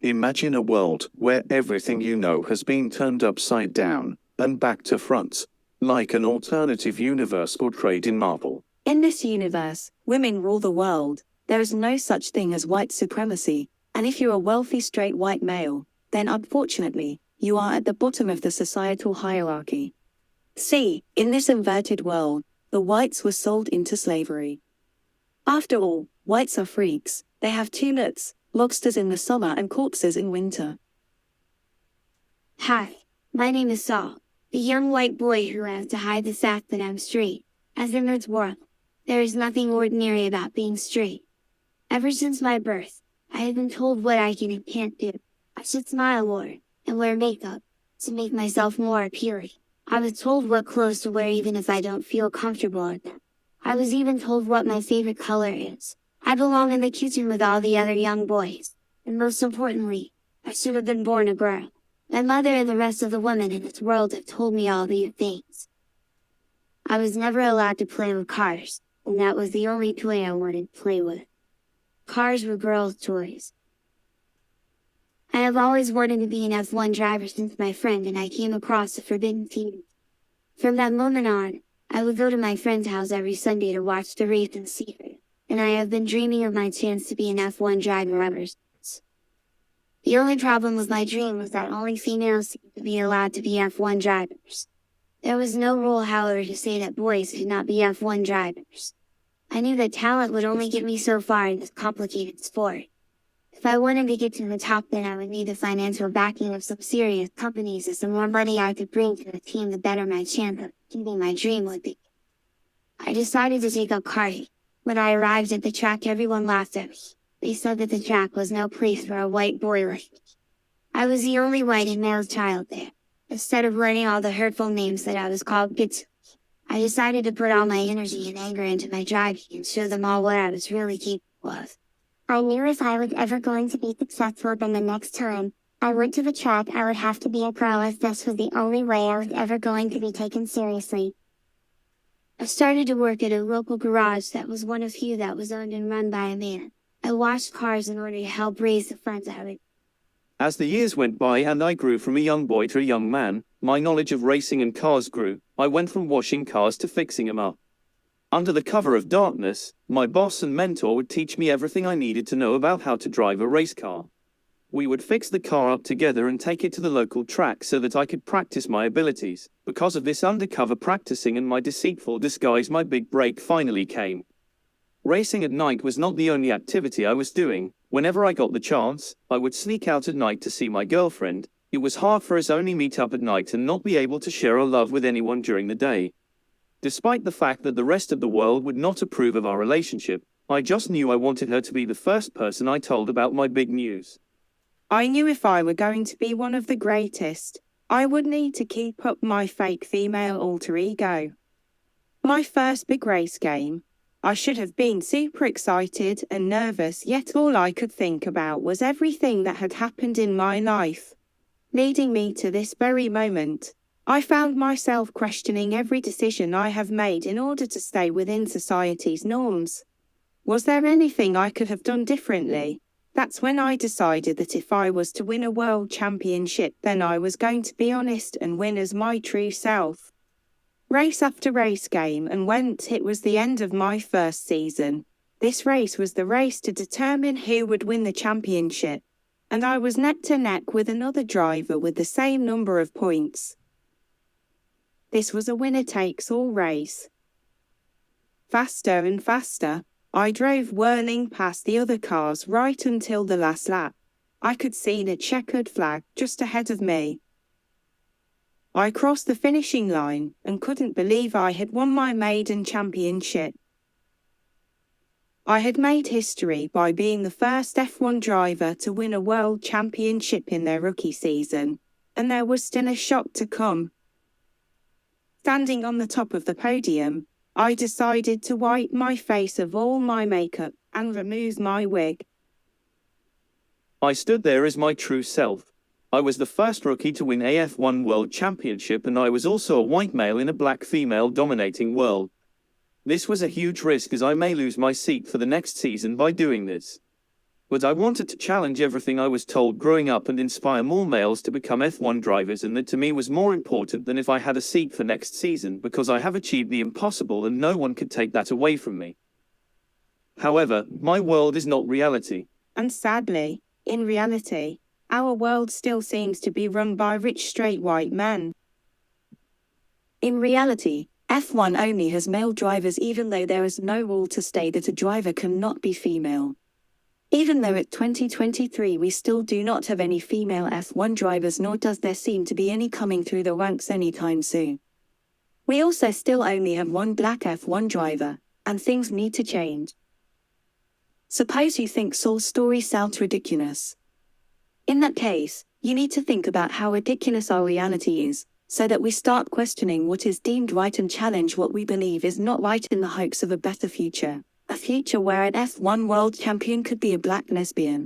Imagine a world where everything you know has been turned upside down and back to front, like an alternative universe portrayed in Marvel. In this universe, women rule the world. There is no such thing as white supremacy, and if you're a wealthy straight white male, then unfortunately, you are at the bottom of the societal hierarchy. See, in this inverted world, the whites were sold into slavery. After all, whites are freaks. They have two nuts, lobsters in the summer and corpses in winter. Hi, my name is Saul, the young white boy who has to hide the fact that I'm straight. As in this world, there is nothing ordinary about being straight. Ever since my birth, I have been told what I can and can't do. I should smile more, and wear makeup, to make myself more appealing. I was told what clothes to wear even if I don't feel comfortable in them. I was even told what my favorite color is. I belong in the kitchen with all the other young boys. And most importantly, I should have been born a girl. My mother and the rest of the women in this world have told me all these things. I was never allowed to play with cars, and that was the only toy I wanted to play with. Cars were girls' toys. I have always wanted to be an F1 driver since my friend and I came across the forbidden team. From that moment on, I would go to my friend's house every Sunday to watch the race in secret, and I have been dreaming of my chance to be an F1 driver ever since. The only problem with my dream was that only females seemed to be allowed to be F1 drivers. There was no rule, however, to say that boys could not be F1 drivers. I knew that talent would only get me so far in this complicated sport. If I wanted to get to the top, then I would need the financial backing of some serious companies, as the more money I could bring to the team, the better my chance of achieving my dream would be. I decided to take up karting. When I arrived at the track, everyone laughed at me. They said that the track was no place for a white boy like me. I was the only white and male child there. Instead of learning all the hurtful names that I was called kids, I decided to put all my energy and anger into my driving and show them all what I was really capable of. I knew if I was ever going to be successful, then the next time I went to the track, I would have to be a pro, as this was the only way I was ever going to be taken seriously. I started to work at a local garage that was one of few that was owned and run by a man. I washed cars in order to help raise the funds I would. As the years went by and I grew from a young boy to a young man, my knowledge of racing and cars grew. I went from washing cars to fixing them up. Under the cover of darkness, my boss and mentor would teach me everything I needed to know about how to drive a race car. We would fix the car up together and take it to the local track so that I could practice my abilities. Because of this undercover practicing and my deceitful disguise, my big break finally came. Racing at night was not the only activity I was doing. Whenever I got the chance, I would sneak out at night to see my girlfriend. It was hard for us to only meet up at night and not be able to share our love with anyone during the day. Despite the fact that the rest of the world would not approve of our relationship, I just knew I wanted her to be the first person I told about my big news. I knew if I were going to be one of the greatest, I would need to keep up my fake female alter ego. My first big race game, I should have been super excited and nervous, yet all I could think about was everything that had happened in my life, leading me to this very moment. I found myself questioning every decision I have made in order to stay within society's norms. Was there anything I could have done differently? That's when I decided that if I was to win a world championship, then I was going to be honest and win as my true self. Race after race came and went. It was the end of my first season. This race was the race to determine who would win the championship, and I was neck to neck with another driver with the same number of points. This was a winner-takes-all race. Faster and faster, I drove whirling past the other cars right until the last lap. I could see the checkered flag just ahead of me. I crossed the finishing line and couldn't believe I had won my maiden championship. I had made history by being the first F1 driver to win a world championship in their rookie season, and there was still a shot to come. Standing on the top of the podium, I decided to wipe my face of all my makeup and remove my wig. I stood there as my true self. I was the first rookie to win a F1 World Championship, and I was also a white male in a black female dominating world. This was a huge risk, as I may lose my seat for the next season by doing this. but I wanted to challenge everything I was told growing up and inspire more males to become F1 drivers, and that to me was more important than if I had a seat for next season, because I have achieved the impossible and no one could take that away from me. However, my world is not reality. And sadly, in reality, our world still seems to be run by rich straight white men. In reality, F1 only has male drivers, even though there is no rule to state that a driver cannot be female. Even though at 2023 we still do not have any female F1 drivers, nor does there seem to be any coming through the ranks anytime soon. We also still only have one black F1 driver, and things need to change. Suppose you think Saul's story sounds ridiculous. In that case, you need to think about how ridiculous our reality is, so that we start questioning what is deemed right and challenge what we believe is not right in the hopes of a better future. A future where an F1 world champion could be a black lesbian.